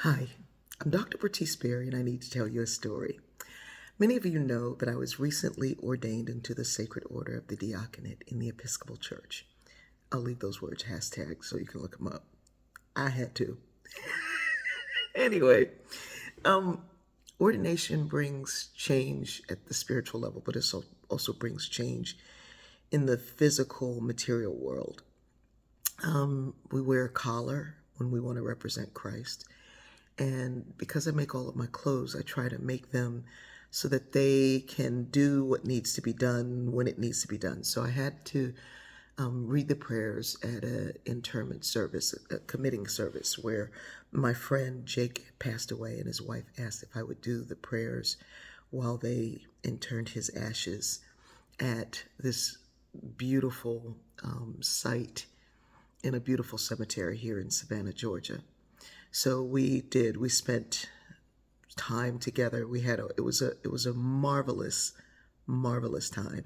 Hi, I'm Dr. Bertice Berry, and I need to tell you a story. Many of you know that I was recently ordained into the Sacred Order of the Diaconate in the Episcopal Church. I'll leave those words hashtag so you can look them up. I had to. Anyway, um, ordination brings change at the spiritual level, but it also brings change in the physical, material world. We wear a collar when we want to represent Christ. And because I make all of my clothes, I try to make them so that they can do what needs to be done when it needs to be done. So I had to read the prayers at an interment service, a committing service, where my friend Jake passed away, and his wife asked if I would do the prayers while they interned his ashes at this beautiful site in a beautiful cemetery here in Savannah, Georgia. So we did. We spent time together. It was a marvelous time,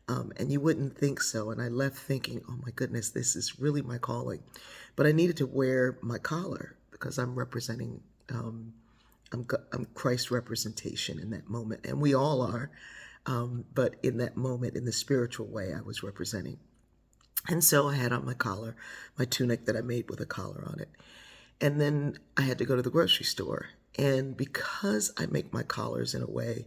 and you wouldn't think so. And I left thinking, oh my goodness, this is really my calling. But I needed to wear my collar because I'm representing. I'm Christ's representation in that moment, and we all are. But in that moment, in the spiritual way, I was representing. And so I had on my collar, my tunic that I made with a collar on it. And then I had to go to the grocery store. And because I make my collars in a way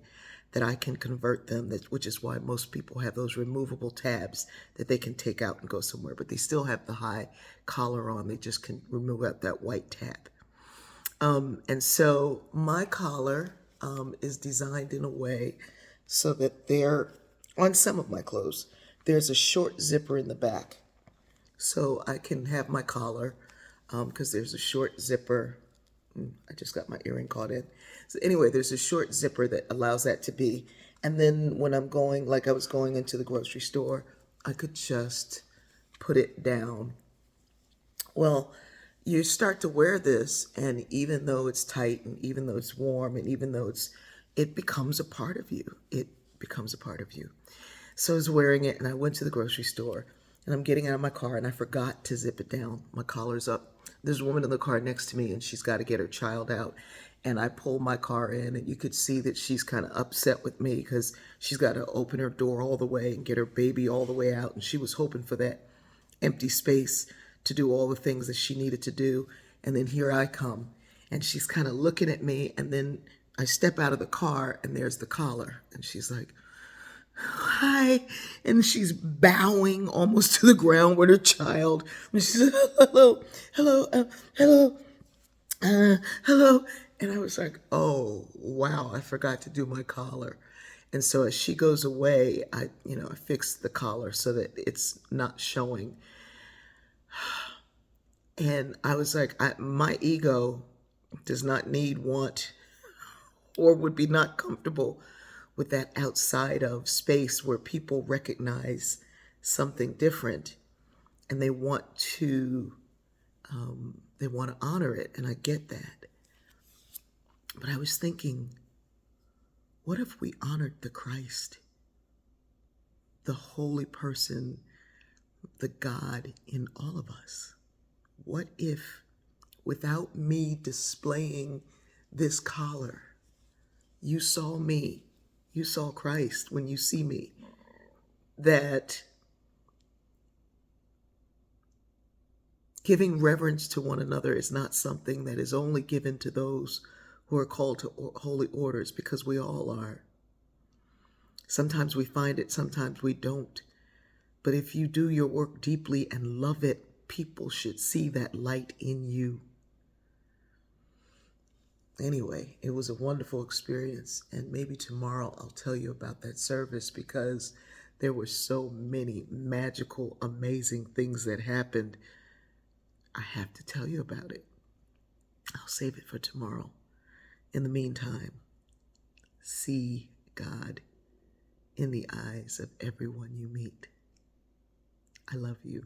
that I can convert them, which is why most people have those removable tabs that they can take out and go somewhere, but they still have the high collar on. They just can remove out that white tab. And so my collar is designed in a way so that on some of my clothes, there's a short zipper in the back. So I can have my collar because there's a short zipper. I just got my earring caught in. So anyway, there's a short zipper that allows that to be. And then when I'm going, like I was going into the grocery store, I could just put it down. Well, you start to wear this, and even though it's tight, and even though it's warm, and even though it becomes a part of you. It becomes a part of you. So I was wearing it, and I went to the grocery store, and I'm getting out of my car, and I forgot to zip it down. My collar's up. There's a woman in the car next to me, and she's got to get her child out. And I pulled my car in, and you could see that she's kind of upset with me because she's got to open her door all the way and get her baby all the way out. And she was hoping for that empty space to do all the things that she needed to do. And then here I come, and she's kind of looking at me, and then I step out of the car, and there's the collar, and she's like, hi, and she's bowing almost to the ground with her child. And she said, hello, hello, hello, hello. And I was like, oh, wow, I forgot to do my collar. And so as she goes away, I fix the collar so that it's not showing. And I was like, my ego does not need, want, or would be not comfortable with that outside of space where people recognize something different, and they want to honor it, and I get that. But I was thinking, what if we honored the Christ, the holy person, the God in all of us? What if, without me displaying this collar, you saw me, you saw Christ when you see me, that giving reverence to one another is not something that is only given to those who are called to holy orders, because we all are. Sometimes we find it, sometimes we don't. But if you do your work deeply and love it, people should see that light in you. Anyway, it was a wonderful experience, and maybe tomorrow I'll tell you about that service, because there were so many magical, amazing things that happened. I have to tell you about it. I'll save it for tomorrow. In the meantime, see God in the eyes of everyone you meet. I love you.